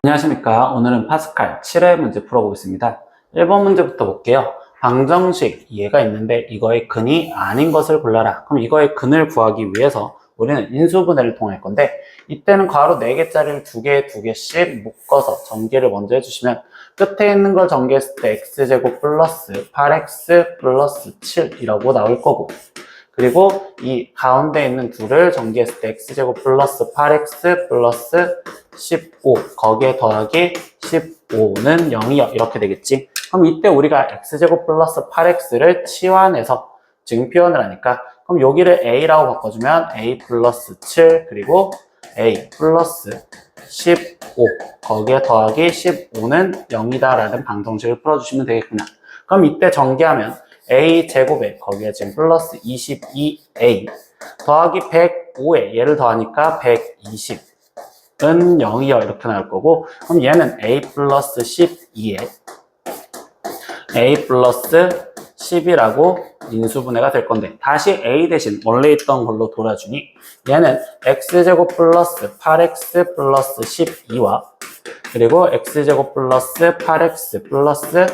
안녕하십니까. 오늘은 파스칼 7회 문제 풀어보겠습니다. 1번 문제부터 볼게요. 방정식 얘가 있는데 이거의 근이 아닌 것을 골라라. 그럼 이거의 근을 구하기 위해서 우리는 인수분해를 통할 건데, 이때는 괄호 4개짜리를 2개씩 묶어서 전개를 먼저 해주시면 끝에 있는 걸 전개했을 때 x제곱 플러스 8x 플러스 7이라고 나올 거고, 그리고 이 가운데 있는 둘을 전개했을 때 x제곱 플러스 8x 플러스 15 거기에 더하기 15는 0이요 이렇게 되겠지. 그럼 이때 우리가 x제곱 플러스 8x를 치환해서 지금 표현을 하니까, 그럼 여기를 a라고 바꿔주면 a 플러스 7 그리고 a 플러스 15 거기에 더하기 15는 0이다 라는 방정식을 풀어주시면 되겠구나. 그럼 이때 전개하면 a 제곱에 거기에 지금 플러스 22a 더하기 105에 얘를 더하니까 120은 0이요 이렇게 나올 거고, 그럼 얘는 a 플러스 12에 a 플러스 10이라고 인수분해가 될 건데, 다시 a 대신 원래 있던 걸로 돌아주니 얘는 x제곱 플러스 8x 플러스 12와 그리고 x제곱 플러스 8x 플러스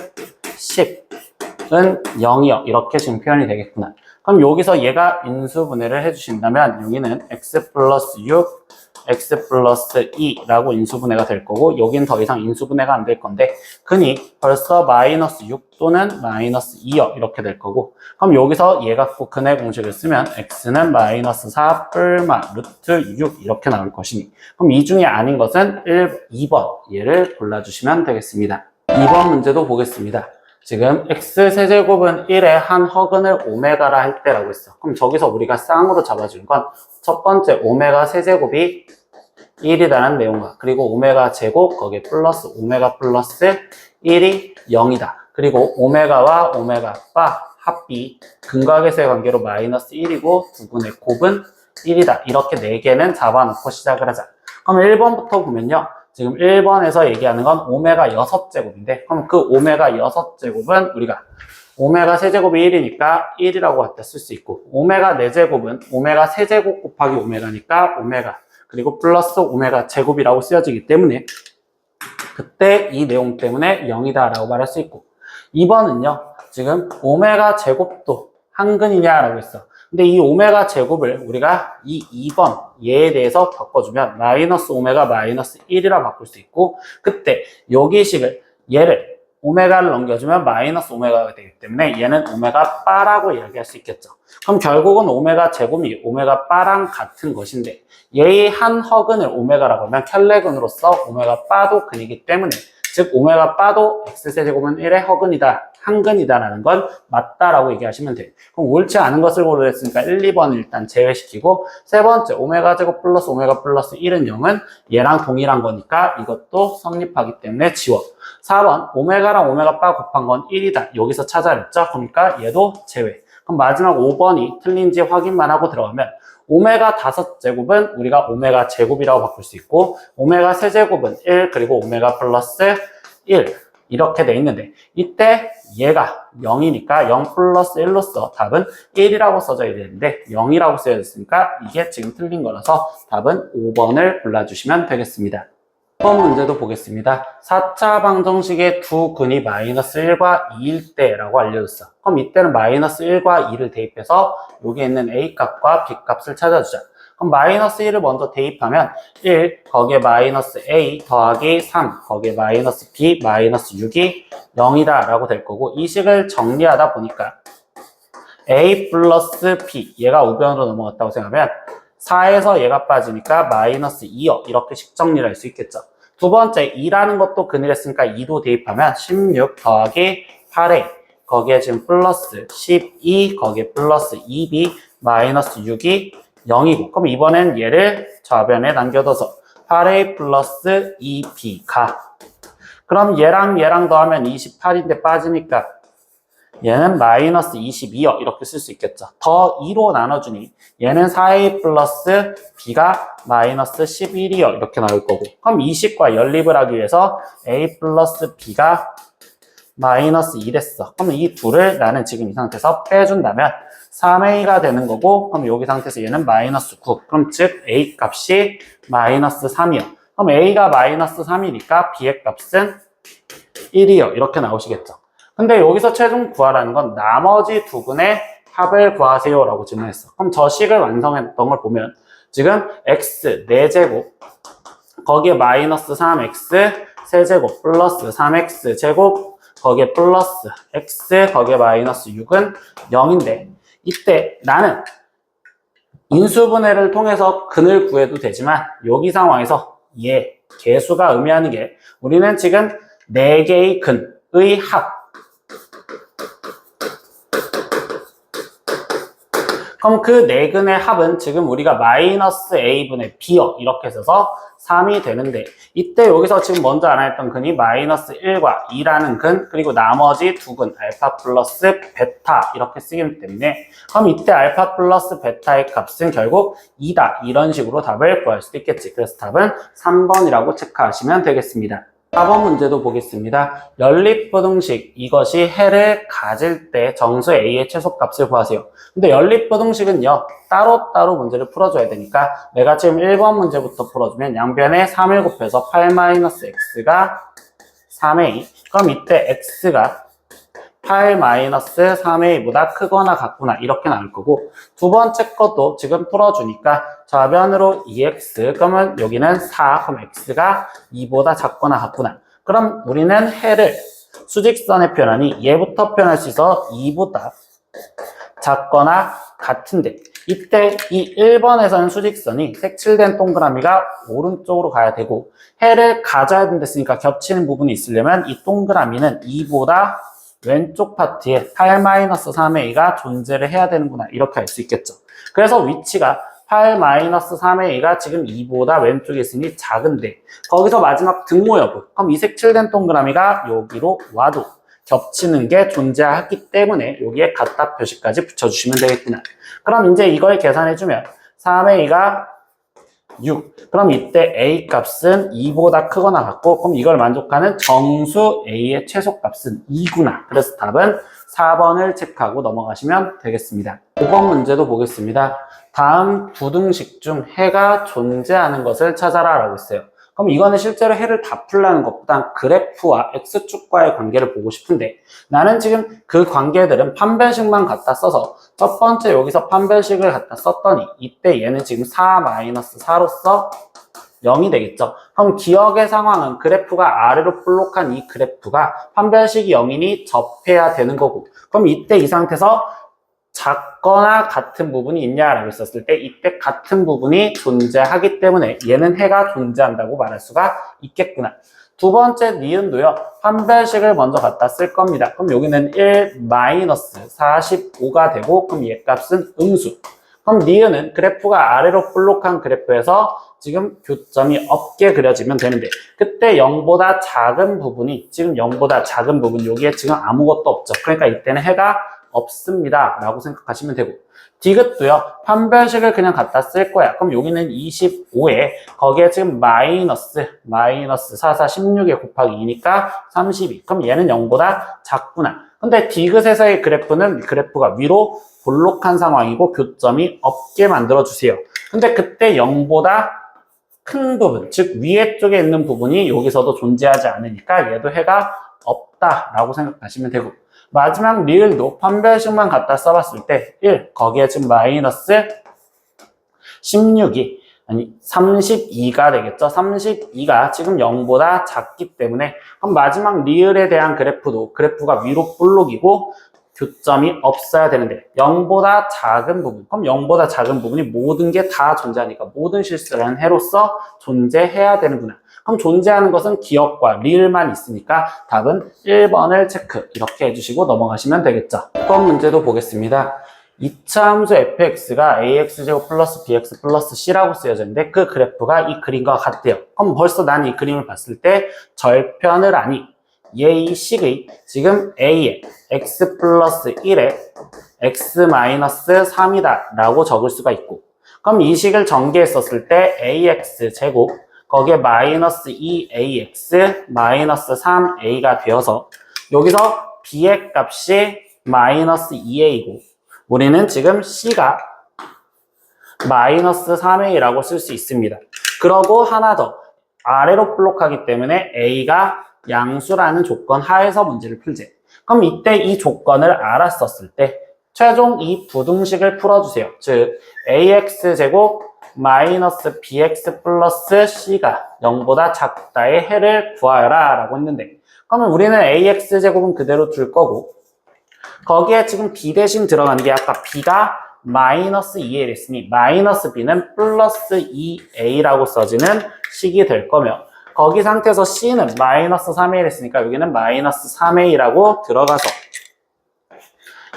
10은 0이요 이렇게 지금 표현이 되겠구나. 그럼 여기서 얘가 인수분해를 해주신다면 여기는 x 플러스 6 x 플러스 2라고 인수분해가 될 거고, 여긴 더 이상 인수분해가 안 될 건데 근이 벌써 마이너스 6 또는 마이너스 2요 이렇게 될 거고, 그럼 여기서 얘 갖고 근의 공식을 쓰면 x는 마이너스 4 뿔마 루트 6 이렇게 나올 것이니, 그럼 이 중에 아닌 것은 2번 얘를 골라주시면 되겠습니다. 2번 문제도 보겠습니다. 지금 x세제곱은 1의 한 허근을 오메가라 할 때라고 했어. 그럼 저기서 우리가 쌍으로 잡아주는 건 첫 번째 오메가 세제곱이 1이라는 내용과, 그리고 오메가 제곱 거기에 플러스 오메가 플러스 1이 0이다. 그리고 오메가와 오메가 바 합비 근각에서의 관계로 마이너스 1이고 부분의 곱은 1이다. 이렇게 4개는 잡아놓고 시작을 하자. 그럼 1번부터 보면요. 지금 1번에서 얘기하는 건 오메가 6제곱인데, 그럼 그 오메가 6제곱은 우리가 오메가 세제곱이 1이니까 1이라고 갖다 쓸 수 있고, 오메가 4제곱은 오메가 세제곱 곱하기 오메가니까 오메가 그리고 플러스 오메가 제곱이라고 쓰여지기 때문에 그때 이 내용 때문에 0이다 라고 말할 수 있고, 2번은요 지금 오메가 제곱도 한근이냐라고 했어. 근데 이 오메가 제곱을 우리가 이 2번 얘에 대해서 바꿔주면 마이너스 오메가 마이너스 1이라 바꿀 수 있고, 그때 여기 식을 얘를 오메가를 넘겨주면 마이너스 오메가가 되기 때문에 얘는 오메가 바라고 이야기할 수 있겠죠. 그럼 결국은 오메가 제곱이 오메가 바랑 같은 것인데, 얘의 한 허근을 오메가라고 하면 켤레근으로서 오메가 바도 근이기 때문에, 즉 오메가 바도 x세제곱은 1의 허근이다, 한근이다라는 건 맞다라고 얘기하시면 돼요. 그럼 옳지 않은 것을 고르랬으니까 1, 2번을 일단 제외시키고, 세 번째 오메가 제곱 플러스 오메가 플러스 1은 0은 얘랑 동일한 거니까 이것도 성립하기 때문에 지워. 4번 오메가랑 오메가 바 곱한 건 1이다. 여기서 찾아냈죠? 그러니까 얘도 제외. 그럼 마지막 5번이 틀린지 확인만 하고 들어가면 오메가 5제곱은 우리가 오메가 제곱이라고 바꿀 수 있고, 오메가 세제곱은 1 그리고 오메가 플러스 1 이렇게 돼 있는데, 이때 얘가 0이니까 0 플러스 1로서 답은 1이라고 써져야 되는데 0이라고 쓰여졌으니까 이게 지금 틀린 거라서 답은 5번을 골라주시면 되겠습니다. 1번 문제도 보겠습니다. 4차 방정식의 두 근이 마이너스 1과 2일 때라고 알려줬어. 그럼 이때는 마이너스 1과 2를 대입해서 여기 있는 a 값과 b 값을 찾아주자. 그럼 마이너스 1을 먼저 대입하면 1 거기에 마이너스 a 더하기 3 거기에 마이너스 b 마이너스 6이 0이다 라고 될 거고, 이 식을 정리하다 보니까 a 플러스 b 얘가 우변으로 넘어갔다고 생각하면 4에서 얘가 빠지니까 마이너스 2요 이렇게 식 정리를 할 수 있겠죠. 두 번째 2라는 것도 근이랬으니까 2도 대입하면 16 더하기 8a 거기에 지금 플러스 12 거기에 플러스 2b 마이너스 6이 0이고, 그럼 이번엔 얘를 좌변에 남겨둬서 8a 플러스 2b가, 그럼 얘랑 더하면 28인데 빠지니까 얘는 마이너스 22요 이렇게 쓸 수 있겠죠. 더 2로 나눠주니 얘는 4a 플러스 b가 마이너스 11이요 이렇게 나올 거고, 그럼 이 식과 연립을 하기 위해서 a 플러스 b가 마이너스 2랬어. 그러면 이 둘을 나는 지금 이 상태에서 빼준다면 3a가 되는 거고, 그럼 여기 상태에서 얘는 마이너스 9. 그럼 즉 a 값이 마이너스 3이요. 그럼 a가 마이너스 3이니까 b의 값은 1이요. 이렇게 나오시겠죠. 근데 여기서 최종 구하라는 건 나머지 두 근의 합을 구하세요 라고 질문했어. 그럼 저 식을 완성했던 걸 보면 지금 x 4제곱 거기에 마이너스 3x 세제곱 플러스 3x 제곱 거기에 플러스 x 거기에 마이너스 6은 0인데 이때 나는 인수분해를 통해서 근을 구해도 되지만 여기 상황에서 개수가 의미하는 게 우리는 지금 4개의 근의 합 그럼 그 4근의 합은 지금 우리가 마이너스 a분의 b요 이렇게 써서 3이 되는데 이때 여기서 지금 먼저 알아야 했던 근이 마이너스 1과 2라는 근 그리고 나머지 두 근 알파 플러스 베타 이렇게 쓰기 때문에 그럼 이때 알파 플러스 베타의 값은 결국 2다 이런 식으로 답을 구할 수도 있겠지. 그래서 답은 3번이라고 체크하시면 되겠습니다. 4번 문제도 보겠습니다. 연립부등식 이것이 해를 가질 때 정수 a의 최소값을 구하세요. 근데 연립부등식은요 따로따로 문제를 풀어줘야 되니까 내가 지금 1번 문제부터 풀어주면 양변에 3을 곱해서 8-x가 3a 그럼 이때 x가 8-3a보다 크거나 같구나 이렇게 나올 거고 두 번째 것도 지금 풀어주니까 좌변으로 2x 그러면 여기는 4 그럼 x가 2보다 작거나 같구나 그럼 우리는 해를 수직선에 표현하니 얘부터 표현할 수 있어 2보다 작거나 같은데 이때 이 1번에서는 수직선이 색칠된 동그라미가 오른쪽으로 가야 되고 해를 가져야 된댔으니까 겹치는 부분이 있으려면 이 동그라미는 2보다 왼쪽 파트에 8-3a가 존재를 해야 되는구나 이렇게 알 수 있겠죠. 그래서 위치가 8-3a가 지금 2보다 왼쪽에 있으니 작은데 거기서 마지막 등모 여부 그럼 이 색칠된 동그라미가 여기로 와도 겹치는 게 존재하기 때문에 여기에 같다 표시까지 붙여주시면 되겠구나. 그럼 이제 이걸 계산해주면 3a가 6 그럼 이때 a 값은 2보다 크거나 같고 그럼 이걸 만족하는 정수 a의 최소값은 2구나. 그래서 답은 4번을 체크하고 넘어가시면 되겠습니다. 5번 문제도 보겠습니다. 다음 부등식 중 해가 존재하는 것을 찾아라 라고 했어요. 그럼 이거는 실제로 해를 다 풀라는 것보단 그래프와 x축과의 관계를 보고 싶은데 나는 지금 그 관계들은 판별식만 갖다 써서 첫 번째 여기서 판별식을 갖다 썼더니 이때 얘는 지금 4-4로서 0이 되겠죠. 그럼 기억의 상황은 그래프가 아래로 볼록한 이 그래프가 판별식이 0이니 접해야 되는 거고 그럼 이때 이 상태에서 작거나 같은 부분이 있냐라고 했었을 때 이때 같은 부분이 존재하기 때문에 얘는 해가 존재한다고 말할 수가 있겠구나. 두 번째 니은도요. 판별식을 먼저 갖다 쓸 겁니다. 그럼 여기는 1-45가 되고 그럼 얘 값은 음수. 그럼 니은은 그래프가 아래로 볼록한 그래프에서 지금 교점이 없게 그려지면 되는데 그때 0보다 작은 부분이 지금 0보다 작은 부분 여기에 지금 아무것도 없죠. 그러니까 이때는 해가 없습니다 라고 생각하시면 되고 디귿도요 판별식을 그냥 갖다 쓸 거야. 그럼 여기는 25에 거기에 지금 마이너스 4, 16에 곱하기 2니까 32 그럼 얘는 0보다 작구나. 근데 디귿에서의 그래프는 그래프가 위로 볼록한 상황이고 교점이 없게 만들어 주세요. 근데 그때 0보다 큰 부분 즉 위에 쪽에 있는 부분이 여기서도 존재하지 않으니까 얘도 해가 없다라고 생각하시면 되고 마지막 리을도 판별식만 갖다 써봤을 때 1, 거기에 지금 마이너스 16이 아니 32가 되겠죠. 32가 지금 0보다 작기 때문에 그럼 마지막 리을에 대한 그래프도 그래프가 위로 볼록이고 교점이 없어야 되는데 0보다 작은 부분 그럼 0보다 작은 부분이 모든 게 다 존재하니까 모든 실수라는 해로서 존재해야 되는구나. 그럼 존재하는 것은 기억과 리을만 있으니까 답은 1번을 체크 이렇게 해주시고 넘어가시면 되겠죠. 이번 문제도 보겠습니다. 2차 함수 fx가 ax제곱 플러스 bx 플러스 c라고 쓰여져 있는데 그 그래프가 이 그림과 같대요. 그럼 벌써 난 이 그림을 봤을 때 절편을 아니 얘 이 식의 지금 a에 x 플러스 1에 x 마이너스 3이다 라고 적을 수가 있고 그럼 이 식을 전개했었을 때 ax 제곱 거기에 마이너스 2ax 마이너스 3a가 되어서 여기서 b의 값이 마이너스 2a고 우리는 지금 c가 마이너스 3a라고 쓸 수 있습니다. 그러고 하나 더 아래로 블록하기 때문에 A가 양수라는 조건 하에서 문제를 풀지. 그럼 이때 이 조건을 알았었을 때 최종 이 부등식을 풀어주세요. 즉 ax제곱 마이너스 bx 플러스 c가 0보다 작다의 해를 구하여라 라고 했는데, 그러면 우리는 ax제곱은 그대로 둘 거고 거기에 지금 b 대신 들어가는 게 아까 b가 마이너스 2a 했으니 마이너스 b는 플러스 2a라고 써지는 식이 될 거며, 거기 상태에서 c는 마이너스 3a 했으니까 여기는 마이너스 3a라고 들어가서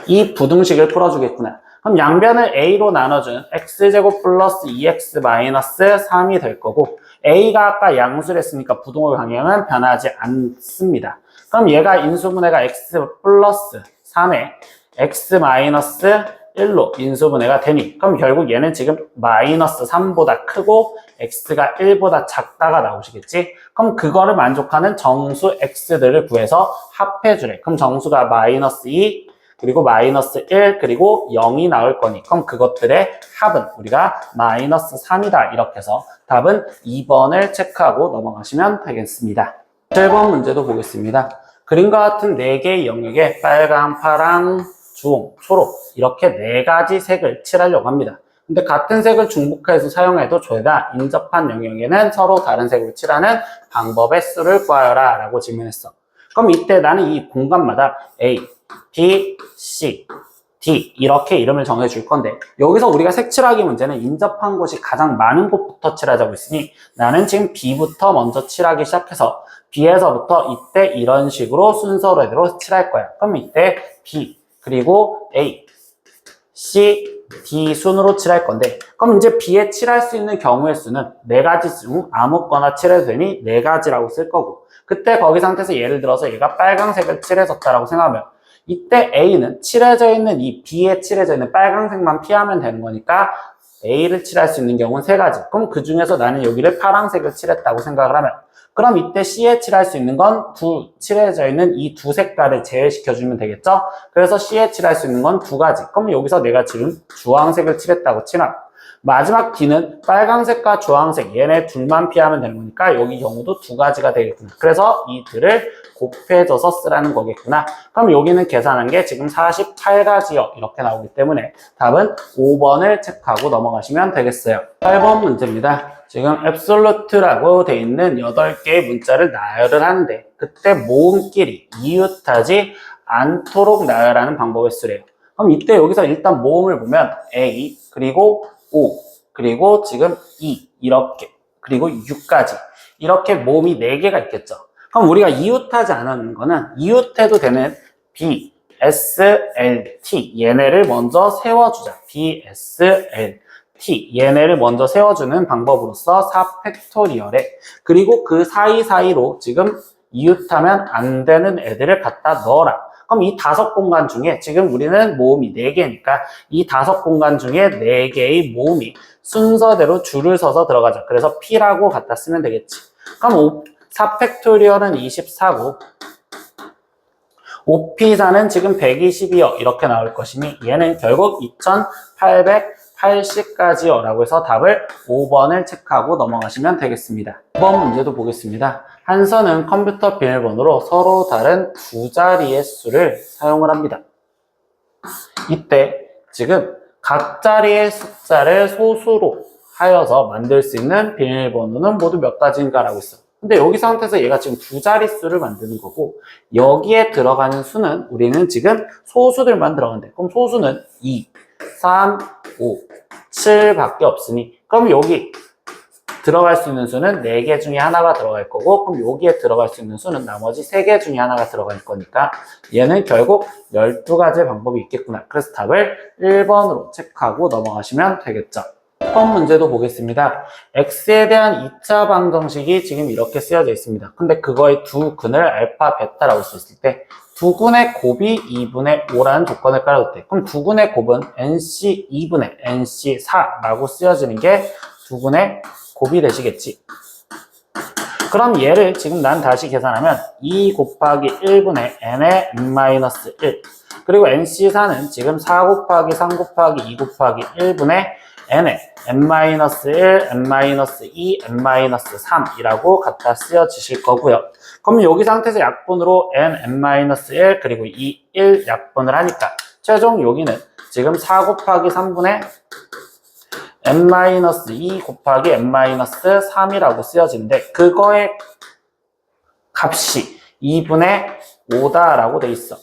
이 부등식을 풀어주겠구나. 그럼 양변을 a로 나눠준 x제곱 플러스 2x 마이너스 3이 될 거고, a가 아까 양수를 했으니까 부등호 방향은 변하지 않습니다. 그럼 얘가 인수분해가 x 플러스 3에 x 마이너스 1로 인수분해가 되니, 그럼 결국 얘는 지금 마이너스 3보다 크고 x가 1보다 작다가 나오시겠지? 그럼 그거를 만족하는 정수 x들을 구해서 합해주래. 그럼 정수가 마이너스 2 그리고 마이너스 1 그리고 0이 나올 거니, 그럼 그것들의 합은 우리가 마이너스 3이다 이렇게 해서 답은 2번을 체크하고 넘어가시면 되겠습니다. 7번 문제도 보겠습니다. 그림과 같은 4개의 영역에 빨강, 파랑, 주홍, 초록 이렇게 4가지 색을 칠하려고 합니다. 근데 같은 색을 중복해서 사용해도 죄다 인접한 영역에는 서로 다른 색으로 칠하는 방법의 수를 구하여라 라고 질문했어. 그럼 이때 나는 이 공간마다 A, B, C, D 이렇게 이름을 정해줄 건데, 여기서 우리가 색칠하기 문제는 인접한 곳이 가장 많은 곳부터 칠하자고 했으니 나는 지금 B부터 먼저 칠하기 시작해서 B에서부터 이때 이런 식으로 순서대로 칠할 거야. 그럼 이때 B 그리고 A, C, D 순으로 칠할 건데, 그럼 이제 B에 칠할 수 있는 경우의 수는 4가지 중 아무거나 칠해도 되니 4가지라고 쓸 거고, 그때 거기 상태에서 예를 들어서 얘가 빨강색을 칠해줬다라고 생각하면 이때 A는 칠해져 있는 이 B에 칠해져 있는 빨강색만 피하면 되는 거니까 A를 칠할 수 있는 경우는 3가지. 그럼 그 중에서 나는 여기를 파란색을 칠했다고 생각을 하면, 그럼 이때 C에 칠할 수 있는 건 칠해져 있는 이 2 색깔을 제외시켜주면 되겠죠? 그래서 C에 칠할 수 있는 건 2가지. 그럼 여기서 내가 지금 주황색을 칠했다고 치나, 마지막 D는 빨강색과 주황색 얘네 둘만 피하면 되는 거니까 여기 경우도 2가지가 되겠구나. 그래서 이 둘을 곱해줘서 쓰라는 거겠구나. 그럼 여기는 계산한 게 지금 48가지요 이렇게 나오기 때문에 답은 5번을 체크하고 넘어가시면 되겠어요. 8번 문제입니다. 지금 absolute라고 돼 있는 8개의 문자를 나열을 하는데, 그때 모음끼리 이웃하지 않도록 나열하는 방법을 쓰래요. 그럼 이때 여기서 일단 모음을 보면 A 그리고 O 그리고 지금 E 이렇게 그리고 6까지 이렇게 모음이 4개가 있겠죠. 그럼 우리가 이웃하지 않은 거는 이웃해도 되는 B, S, L, T 얘네를 먼저 세워주자. B, S, L, T 얘네를 먼저 세워주는 방법으로서 4팩토리얼에, 그리고 그 사이사이로 지금 이웃하면 안 되는 애들을 갖다 넣어라. 그럼 이 5공간 중에 지금 우리는 모음이 4개니까 이 5공간 중에 4개의 모음이 순서대로 줄을 서서 들어가죠. 그래서 P라고 갖다 쓰면 되겠지. 그럼 4팩토리얼은 24고 5P4는 지금 120이요 이렇게 나올 것이니 얘는 결국 2880까지요 라고 해서 답을 5번을 체크하고 넘어가시면 되겠습니다. 5번 문제도 보겠습니다. 한 선은 컴퓨터 비밀번호로 서로 다른 2자리의 수를 사용을 합니다. 이때 지금 각 자리의 숫자를 소수로 하여서 만들 수 있는 비밀번호는 모두 몇 가지인가 라고 있어요. 근데 여기 상태에서 얘가 지금 2자릿수를 만드는 거고, 여기에 들어가는 수는 우리는 지금 소수들만 들어간대. 그럼 소수는 2, 3, 5, 7밖에 없으니, 그럼 여기 들어갈 수 있는 수는 4개 중에 하나가 들어갈 거고, 그럼 여기에 들어갈 수 있는 수는 나머지 3개 중에 하나가 들어갈 거니까 얘는 결국 12가지의 방법이 있겠구나. 그래서 답을 1번으로 체크하고 넘어가시면 되겠죠. 1번 문제도 보겠습니다. x에 대한 2차 방정식이 지금 이렇게 쓰여져 있습니다. 근데 그거의 두 근을 알파, 베타라고 썼을 때 두 근의 곱이 2분의 5라는 조건을 깔아둘 때, 그럼 두 근의 곱은 nc 2분의 nc 4라고 쓰여지는 게 두 근의 곱이 되시겠지. 그럼 얘를 지금 난 다시 계산하면 2 곱하기 1분의 n의 n-1 그리고 nc4는 지금 4 곱하기 3 곱하기 2 곱하기 1분의 n에 n-1, n-2, n-3이라고 갖다 쓰여지실 거고요. 그럼 여기 상태에서 약분으로 n, n-1 그리고 2, 1 약분을 하니까 최종 여기는 지금 4 곱하기 3분의 n-2 곱하기 n-3이라고 쓰여지는데 그거의 값이 2분의 5다라고 돼 있어.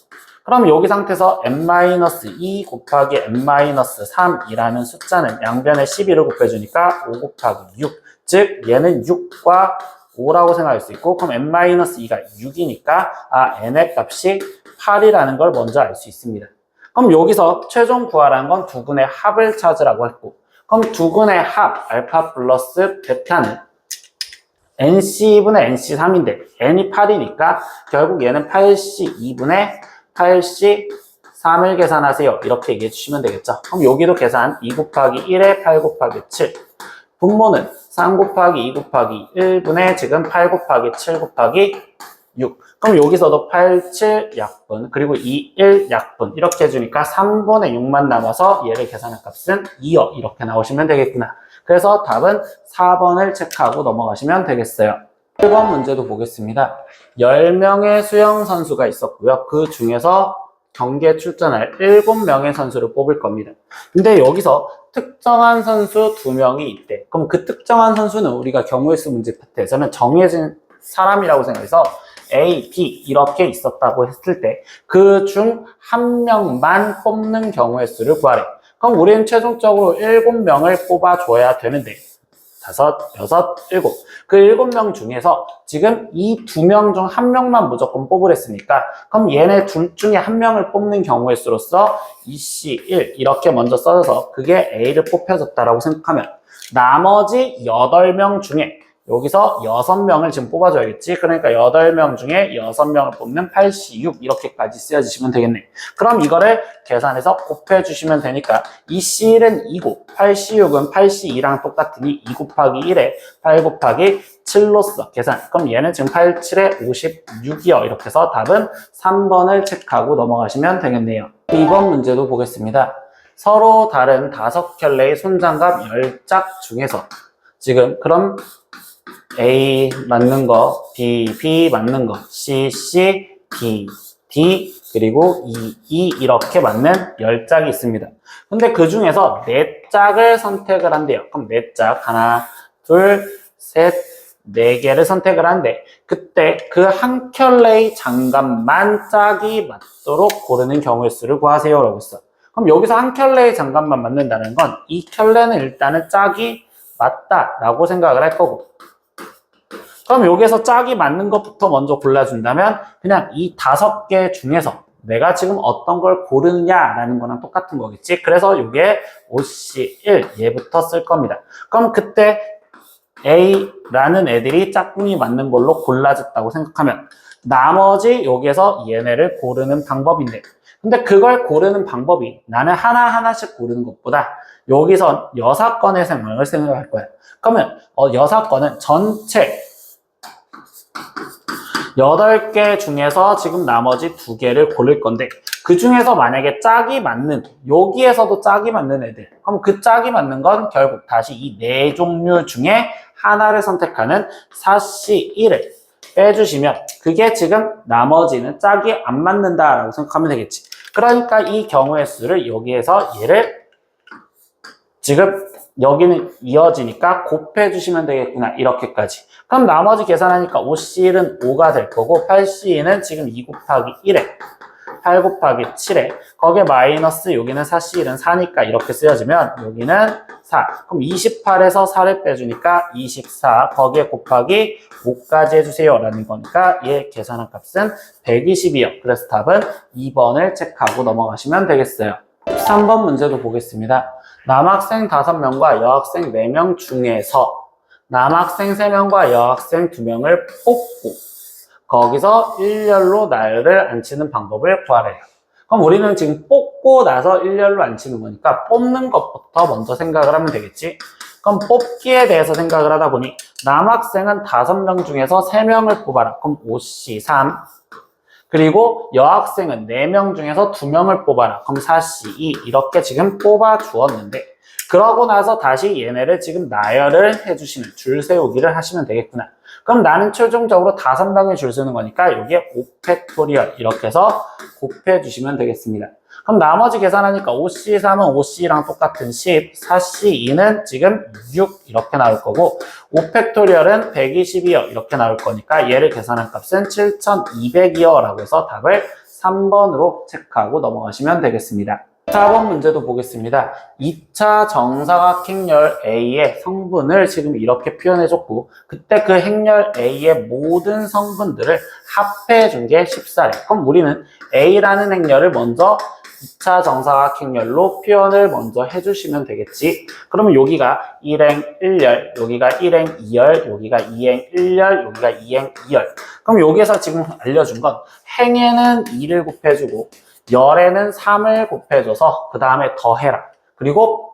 그럼 여기 상태에서 n-2 곱하기 n-3이라는 숫자는 양변에 12를 곱해주니까 5 곱하기 6. 즉 얘는 6과 5라고 생각할 수 있고 그럼 n-2가 6이니까 n의 값이 8이라는 걸 먼저 알 수 있습니다. 그럼 여기서 최종 구하라는 건 두근의 합을 찾으라고 했고 그럼 두근의 합 알파 플러스 베타는 NC분의 NC3인데 N이 8이니까 결국 얘는 8C2분의 8C3을 계산하세요. 이렇게 얘기해 주시면 되겠죠. 그럼 여기도 계산 2 곱하기 1에 8 곱하기 7 분모는 3 곱하기 2 곱하기 1분의 지금 8 곱하기 7 곱하기 6 그럼 여기서도 8, 7 약분 그리고 2, 1 약분 이렇게 해주니까 3분의 6만 남아서 얘를 계산한 값은 2요. 이렇게 나오시면 되겠구나. 그래서 답은 4번을 체크하고 넘어가시면 되겠어요. 1번 문제도 보겠습니다. 10명의 수영 선수가 있었고요. 그 중에서 경기에 출전할 7명의 선수를 뽑을 겁니다. 근데 여기서 특정한 선수 2명이 있대. 그럼 그 특정한 선수는 우리가 경우의 수 문제 파트에서는 정해진 사람이라고 생각해서 A, B 이렇게 있었다고 했을 때 그 중 한 명만 뽑는 경우의 수를 구하래. 그럼 우리는 최종적으로 7명을 뽑아줘야 되는데 5, 6, 7. 그 7명 중에서 지금 이 2명 중 1명만 무조건 뽑으랬으니까 그럼 얘네 둘 중에 1명을 뽑는 경우의 수로서 2C1 이렇게 먼저 써서 그게 A를 뽑혀졌다라고 생각하면 나머지 8명 중에 여기서 6명을 지금 뽑아줘야겠지. 그러니까 8명 중에 6명을 뽑는 8C6 이렇게까지 쓰여지시면 되겠네. 그럼 이거를 계산해서 곱해주시면 되니까 2C1은 2고 8C6은 8C2랑 똑같으니 2 곱하기 1에 8 곱하기 7로써 계산. 그럼 얘는 지금 8, 7에 56이요. 이렇게 해서 답은 3번을 체크하고 넘어가시면 되겠네요. 2번 문제도 보겠습니다. 서로 다른 5켤레의 손장갑 10짝 중에서 지금 그럼 A 맞는 거, B 맞는 거, C D 그리고 E 이렇게 맞는 10짝이 있습니다. 근데 그 중에서 4짝을 선택을 한대요. 그럼 4짝, 하나, 둘, 셋, 4개를 선택을 한대. 그때 그 한 켤레의 장갑만 짝이 맞도록 고르는 경우의 수를 구하세요. 라고 했어. 그럼 여기서 한 켤레의 장갑만 맞는다는 건 이 켤레는 일단은 짝이 맞다라고 생각을 할 거고 그럼 여기서 짝이 맞는 것부터 먼저 골라준다면 그냥 이 5개 중에서 내가 지금 어떤 걸 고르느냐라는 거랑 똑같은 거겠지. 그래서 이게 5C1 얘부터 쓸 겁니다. 그럼 그때 A라는 애들이 짝꿍이 맞는 걸로 골라졌다고 생각하면 나머지 여기에서 얘네를 고르는 방법인데 근데 그걸 고르는 방법이 나는 하나하나씩 고르는 것보다 여기서 6건의 상황을 생각할 거야. 그러면 6건은 전체 8개 중에서 지금 나머지 2개를 고를 건데 그 중에서 만약에 짝이 맞는 여기에서도 짝이 맞는 애들 그럼 그 짝이 맞는 건 결국 다시 이 4종류 중에 하나를 선택하는 4C1을 빼주시면 그게 지금 나머지는 짝이 안 맞는다라고 생각하면 되겠지. 그러니까 이 경우의 수를 여기에서 얘를 지금 여기는 이어지니까 곱해주시면 되겠구나. 이렇게까지. 그럼 나머지 계산하니까 5C1은 5가 될 거고 8C2는 지금 2 곱하기 1에 8 곱하기 7에 거기에 마이너스 여기는 4C1은 4니까 이렇게 쓰여지면 여기는 4. 그럼 28에서 4를 빼주니까 24 거기에 곱하기 5까지 해주세요. 라는 거니까 얘 계산한 값은 120이요. 그래서 답은 2번을 체크하고 넘어가시면 되겠어요. 13번 문제도 보겠습니다. 남학생 5명과 여학생 4명 중에서 남학생 3명과 여학생 2명을 뽑고 거기서 일렬로 나열을 앉히는 방법을 구하래요. 그럼 우리는 지금 뽑고 나서 일렬로 앉히는 거니까 뽑는 것부터 먼저 생각을 하면 되겠지. 그럼 뽑기에 대해서 생각을 하다 보니 남학생은 5명 중에서 3명을 뽑아라. 그럼 5C3 그리고 여학생은 4명 중에서 2명을 뽑아라. 그럼 4C2 이렇게 지금 뽑아 주었는데 그러고 나서 다시 얘네를 지금 나열을 해주시는 줄 세우기를 하시면 되겠구나. 그럼 나는 최종적으로 5방에 줄 세우는 거니까 여기에 5팩토리얼 이렇게 해서 곱해 주시면 되겠습니다. 그럼 나머지 계산하니까 5C3은 5C랑 똑같은 10, 4C2는 지금 6 이렇게 나올 거고 5팩토리얼은 120이요 이렇게 나올 거니까 얘를 계산한 값은 7200이요 라고 해서 답을 3번으로 체크하고 넘어가시면 되겠습니다. 4번 문제도 보겠습니다. 2차 정사각행렬 A의 성분을 지금 이렇게 표현해줬고 그때 그 행렬 A의 모든 성분들을 합해해 준 게 14래. 그럼 우리는 A라는 행렬을 먼저 2차 정사각행렬로 표현을 먼저 해주시면 되겠지. 그러면 여기가 1행 1열, 여기가 1행 2열, 여기가 2행 1열, 여기가 2행 2열. 그럼 여기에서 지금 알려준 건 행에는 2를 곱해주고 열에는 3을 곱해줘서 그 다음에 더해라. 그리고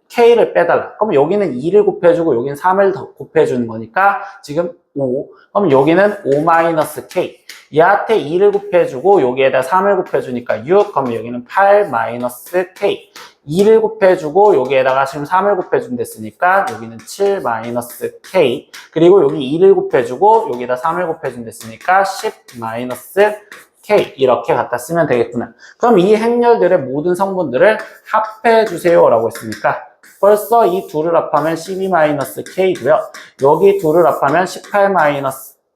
K를 빼달라. 그럼 여기는 2를 곱해주고 여기는 3을 더 곱해주는 거니까 지금 5. 그럼 여기는 5-K. 얘한테 2를 곱해주고 여기에다 3을 곱해주니까 6. 그럼 여기는 8-K. 2를 곱해주고 여기에다가 지금 3을 곱해준 됐으니까 여기는 7-K. 그리고 여기 2를 곱해주고 여기에다 3을 곱해준 됐으니까 10-K 이렇게 갖다 쓰면 되겠구나. 그럼 이 행렬들의 모든 성분들을 합해 주세요 라고 했으니까 벌써 이 둘을 합하면 12-K고요. 여기 둘을 합하면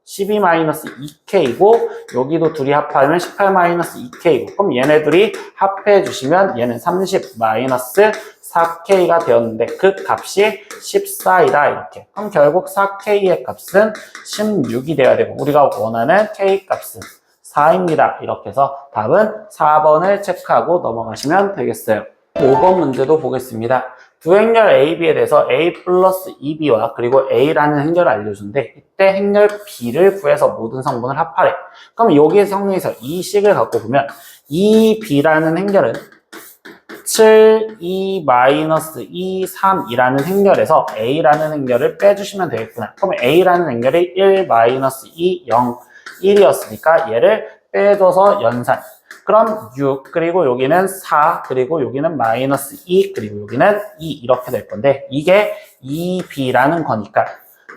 12-2K이고 여기도 둘이 합하면 18-2K이고 그럼 얘네들이 합해 주시면 얘는 30-4K가 되었는데 그 값이 14이다 이렇게. 그럼 결국 4K의 값은 16이 돼야 되고 우리가 원하는 K 값은 4입니다. 이렇게 해서 답은 4번을 체크하고 넘어가시면 되겠어요. 5번 문제도 보겠습니다. 두 행렬 A, B에 대해서 A 플러스 2B와 그리고 A라는 행렬을 알려주는데 이때 행렬 B를 구해서 모든 성분을 합하래. 그럼 여기 성분에서 이 식을 갖고 보면 이 B라는 행렬은 7, 2, 마이너스 2, 3이라는 행렬에서 A라는 행렬을 빼주시면 되겠구나. 그럼 A라는 행렬이 1, 마이너스 2, 0, 1이었으니까 얘를 빼줘서 연산. 그럼 6, 그리고 여기는 4, 그리고 여기는 마이너스 2, 그리고 여기는 2 이렇게 될 건데 이게 2B라는 거니까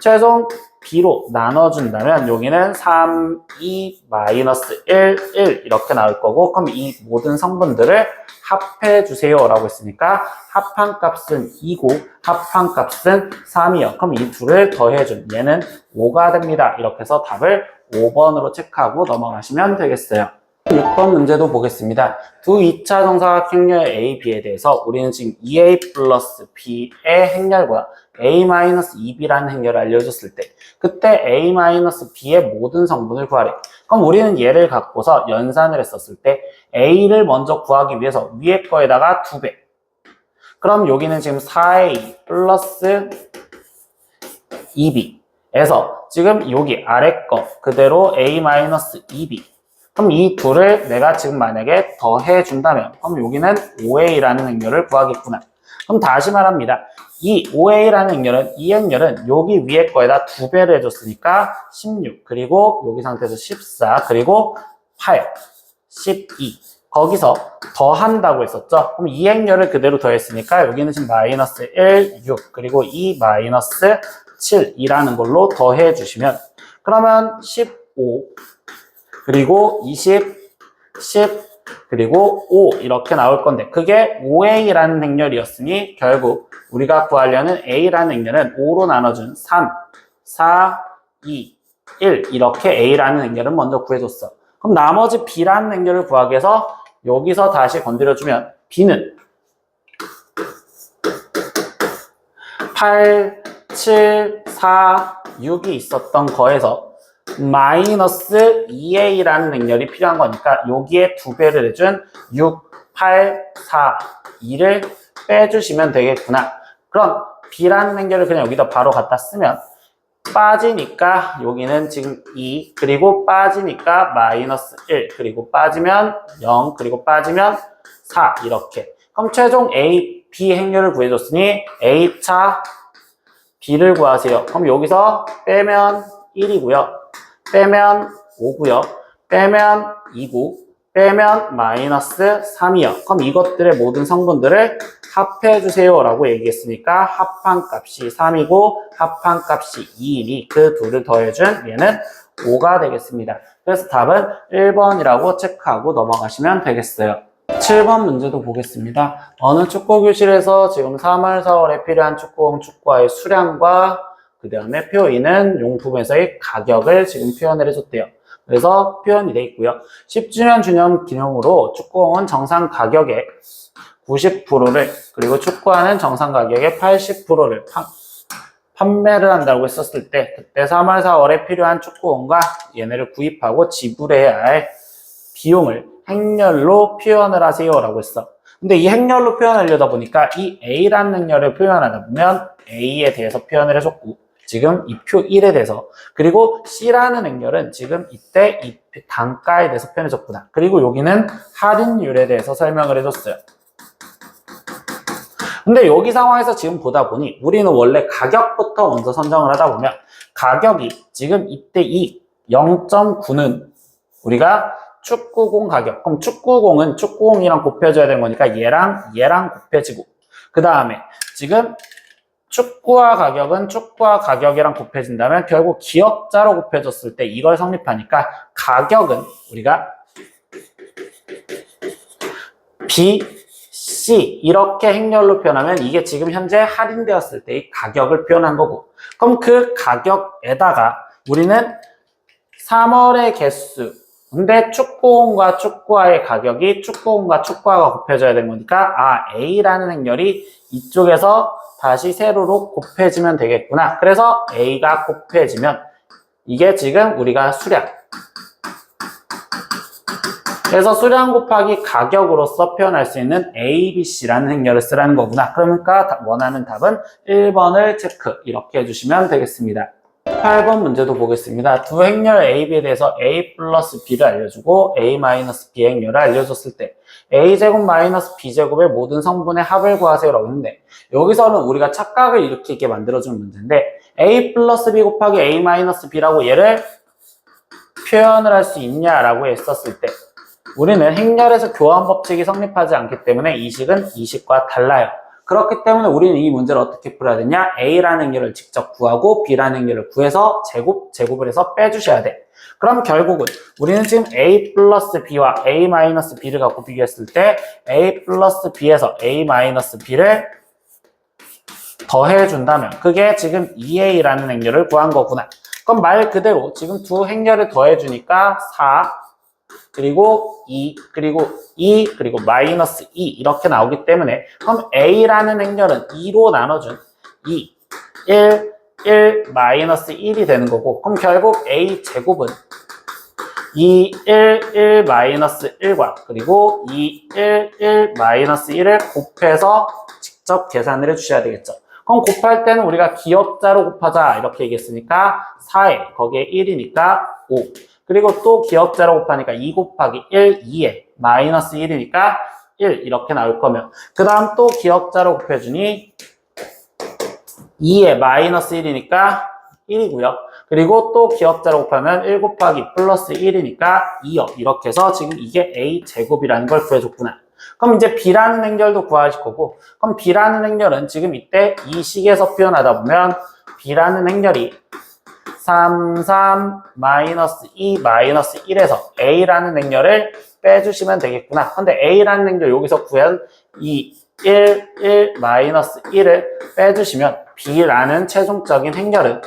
최종 B로 나눠준다면 여기는 3, 2, 마이너스 1, 1 이렇게 나올 거고 그럼 이 모든 성분들을 합해 주세요 라고 했으니까 합한 값은 2고 합한 값은 3이요. 그럼 이 둘을 더해준 얘는 5가 됩니다. 이렇게 해서 답을 5번으로 체크하고 넘어가시면 되겠어요. 6번 문제도 보겠습니다. 두 2차 정사각행렬 A, B에 대해서 우리는 지금 2A 플러스 B의 행렬과 A-2B라는 행렬을 알려줬을 때 그때 A-B의 모든 성분을 구하래. 그럼 우리는 얘를 갖고서 연산을 했었을 때 A를 먼저 구하기 위해서 위에 거에다가 2배. 그럼 여기는 지금 4A 플러스 2B 에서 지금 여기 아래 거 그대로 A-2B 그럼 이 둘을 내가 지금 만약에 더해준다면 그럼 여기는 5A라는 행렬을 구하겠구나. 그럼 다시 말합니다. 이 5A라는 행렬은 이 행렬은 여기 위에 거에다 2배를 해줬으니까 16 그리고 여기 상태에서 14 그리고 8 12 거기서 더한다고 했었죠. 그럼 이 행렬을 그대로 더했으니까 여기는 지금 마이너스 1 6 그리고 2 마이너스 7이라는 걸로 더해 주시면 그러면 15 그리고 20, 10, 그리고 5 이렇게 나올 건데 그게 5A라는 행렬이었으니 결국 우리가 구하려는 A라는 행렬은 5로 나눠준 3, 4, 2, 1 이렇게 A라는 행렬을 먼저 구해줬어. 그럼 나머지 B라는 행렬을 구하기 위해서 여기서 다시 건드려주면 B는 8, 7, 4, 6이 있었던 거에서 마이너스 2A라는 행렬이 필요한 거니까 여기에 2배를 해준 6, 8, 4, 2를 빼주시면 되겠구나. 그럼 B라는 행렬을 그냥 여기다 바로 갖다 쓰면 빠지니까 여기는 지금 2 그리고 빠지니까 마이너스 1 그리고 빠지면 0 그리고 빠지면 4 이렇게. 그럼 최종 A, B 행렬을 구해줬으니 A차 B를 구하세요. 그럼 여기서 빼면 1이고요. 빼면 5고요. 빼면 2고 빼면 마이너스 3이요. 그럼 이것들의 모든 성분들을 합해주세요 라고 얘기했으니까 합한 값이 3이고 합한 값이 2이니 그 둘을 더해준 얘는 5가 되겠습니다. 그래서 답은 1번이라고 체크하고 넘어가시면 되겠어요. 7번 문제도 보겠습니다. 어느 축구교실에서 지금 3월, 4월에 필요한 축구공, 축구화의 수량과 그 다음에 표인은 용품에서의 가격을 지금 표현을 해줬대요. 그래서 표현이 돼 있고요. 10주년 기념 기념으로 축구공은 정상 가격의 90%를 그리고 축구화는 정상 가격의 80%를 판매를 한다고 했었을 때 그때 3월, 4월에 필요한 축구공과 얘네를 구입하고 지불해야 할 비용을 행렬로 표현을 하세요 라고 했어. 근데 이 행렬로 표현하려다 보니까 이 A라는 행렬을 표현하다 보면 A에 대해서 표현을 해줬고 지금 이 표 1에 대해서 그리고 C라는 행렬은 지금 이때 이 단가에 대해서 표현해줬구나. 그리고 여기는 할인율에 대해서 설명을 해줬어요. 근데 여기 상황에서 지금 보다 보니 우리는 원래 가격부터 먼저 선정을 하다 보면 가격이 지금 이때 이 0.9는 우리가 축구공 가격. 그럼 축구공은 축구공이랑 곱해줘야 되는 거니까 얘랑 곱해지고 그 다음에 지금 축구화 가격은 축구화 가격이랑 곱해진다면 결국 기억자로 곱해졌을 때 이걸 성립하니까 가격은 우리가 B, C 이렇게 행렬로 표현하면 이게 지금 현재 할인되었을 때의 가격을 표현한 거고 그럼 그 가격에다가 우리는 3월의 개수 근데 축구공과 축구화의 가격이 축구공과 축구화가 곱해져야 되는 거니까 A라는 행렬이 이쪽에서 다시 세로로 곱해지면 되겠구나. 그래서 A가 곱해지면 이게 지금 우리가 수량 그래서 수량 곱하기 가격으로서 표현할 수 있는 A, B, C라는 행렬을 쓰라는 거구나. 그러니까 원하는 답은 1번을 체크 이렇게 해주시면 되겠습니다. 8번 문제도 보겠습니다. 두 행렬 A, B에 대해서 A 플러스 B를 알려주고 A 마이너스 B 행렬을 알려줬을 때 A제곱 마이너스 B제곱의 모든 성분의 합을 구하세요라고 했는데 여기서는 우리가 착각을 일으키게 만들어주는 문제인데 A 플러스 B 곱하기 A 마이너스 B라고 얘를 표현을 할 수 있냐라고 했었을 때 우리는 행렬에서 교환 법칙이 성립하지 않기 때문에 이 식은 이 식과 달라요. 그렇기 때문에 우리는 이 문제를 어떻게 풀어야 되냐? A라는 행렬을 직접 구하고 B라는 행렬을 구해서 제곱을 해서 빼주셔야 돼. 그럼 결국은 우리는 지금 A 플러스 B와 A 마이너스 B를 갖고 비교했을 때 A 플러스 B에서 A 마이너스 B를 더해준다면 그게 지금 2A라는 행렬을 구한 거구나. 그럼 말 그대로 지금 두 행렬을 더해주니까 4 그리고 2 그리고 2 그리고 마이너스 2 이렇게 나오기 때문에 그럼 A라는 행렬은 2로 나눠준 2, 1 마이너스 1이 되는 거고 그럼 결국 A 제곱은 2, 1 마이너스 1과 그리고 2, 1 마이너스 1을 곱해서 직접 계산을 해주셔야 되겠죠. 그럼 곱할 때는 우리가 기억자로 곱하자 이렇게 얘기했으니까 4에 거기에 1이니까 5 그리고 또 기억자로 곱하니까 2 곱하기 1, 2에 마이너스 1이니까 1 이렇게 나올 거면 그 다음 또 기억자로 곱해주니 2에 마이너스 1이니까 1이고요. 그리고 또 기억자로 곱하면 1 곱하기 플러스 1이니까 2요. 이렇게 해서 지금 이게 A 제곱이라는 걸 구해줬구나. 그럼 이제 B라는 행렬도 구하실 거고 그럼 B라는 행렬은 지금 이때 이 식에서 표현하다 보면 B라는 행렬이 3, 3, 마이너스 2, 마이너스 1에서 A라는 행렬을 빼주시면 되겠구나. 근데 A라는 행렬 여기서 구한 이 1, 마이너스 1을 빼주시면 B라는 최종적인 행렬은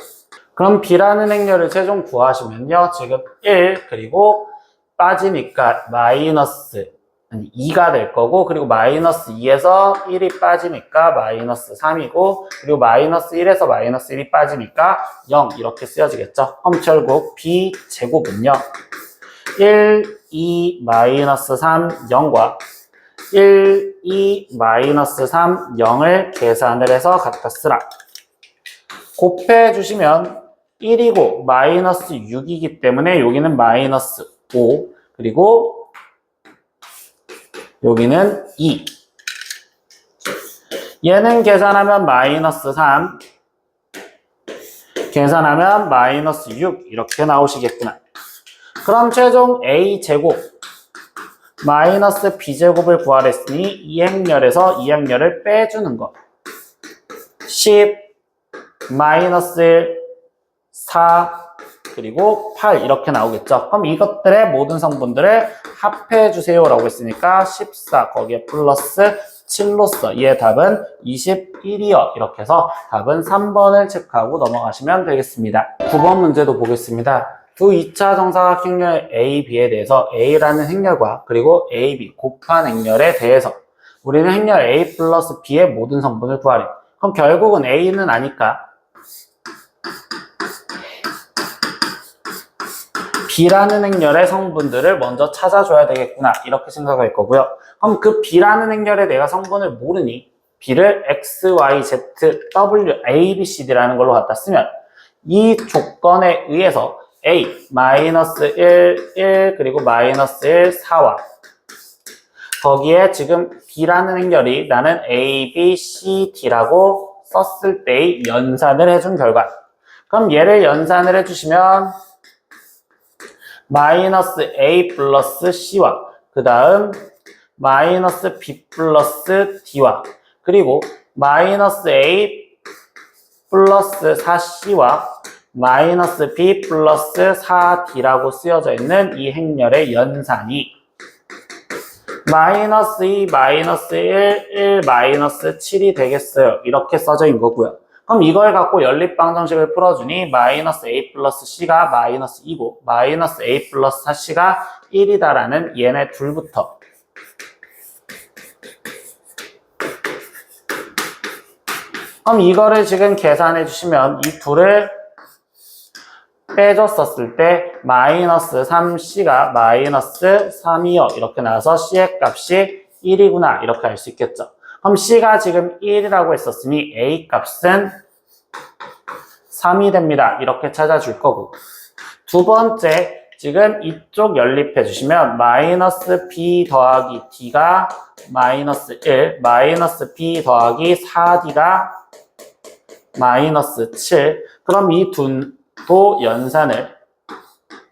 그럼 B라는 행렬을 최종 구하시면요. 지금 1 그리고 빠지니까 마이너스 2가 될 거고 그리고 마이너스 2에서 1이 빠지니까 마이너스 3이고 그리고 마이너스 1에서 마이너스 1이 빠지니까 0 이렇게 쓰여지겠죠. 그럼 결국 B 제곱은요. 1, 2, 마이너스 3, 0과 1, 2, 마이너스 3, 0을 계산을 해서 갖다 쓰라. 곱해 주시면 1이고 마이너스 6이기 때문에 여기는 마이너스 5 그리고 여기는 2 얘는 계산하면 마이너스 3 계산하면 마이너스 6 이렇게 나오시겠구나. 그럼 최종 A 제곱 마이너스 b제곱을 구하랬으니 이 행렬에서 이 행렬을 빼주는 거. 10 마이너스 4 그리고 8 이렇게 나오겠죠. 그럼 이것들의 모든 성분들을 합해 주세요 라고 했으니까 14 거기에 플러스 7로써 얘의 답은 21이요. 이렇게 해서 답은 3번을 체크하고 넘어가시면 되겠습니다. 9번 문제도 보겠습니다. 두 2차 정사각행렬 A, B에 대해서 A라는 행렬과 그리고 A, B 곱한 행렬에 대해서 우리는 행렬 A 플러스 B의 모든 성분을 구하래. 그럼 결국은 A는 아니까 B라는 행렬의 성분들을 먼저 찾아줘야 되겠구나 이렇게 생각할 거고요. 그럼 그 B라는 행렬에 내가 성분을 모르니 B를 X, Y, Z, W, A, B, C, D라는 걸로 갖다 쓰면 이 조건에 의해서 A, 마이너스 1, 1, 그리고 마이너스 1, 4와 거기에 지금 B라는 행렬이 나는 A, B, C, D라고 썼을 때의 연산을 해준 결과 그럼 얘를 연산을 해주시면 마이너스 A 플러스 C와 그 다음 마이너스 B 플러스 D와 그리고 마이너스 A 플러스 4C와 마이너스 B 플러스 4D라고 쓰여져 있는 이 행렬의 연산이 마이너스 2, 마이너스 1, 1, 마이너스 7이 되겠어요. 이렇게 써져 있는 거고요. 그럼 이걸 갖고 연립방정식을 풀어주니 마이너스 A 플러스 C가 마이너스 2고 마이너스 A 플러스 4C가 1이다라는 얘네 둘부터 그럼 이거를 지금 계산해 주시면 이 둘을 빼줬었을 때 마이너스 3C가 마이너스 3이요. 이렇게 나와서 C의 값이 1이구나. 이렇게 알 수 있겠죠. 그럼 C가 지금 1이라고 했었으니 A 값은 3이 됩니다. 이렇게 찾아줄 거고 두 번째 지금 이쪽 연립해 주시면 마이너스 B 더하기 D가 마이너스 1 마이너스 B 더하기 4D가 마이너스 7 그럼 이 둘도 연산을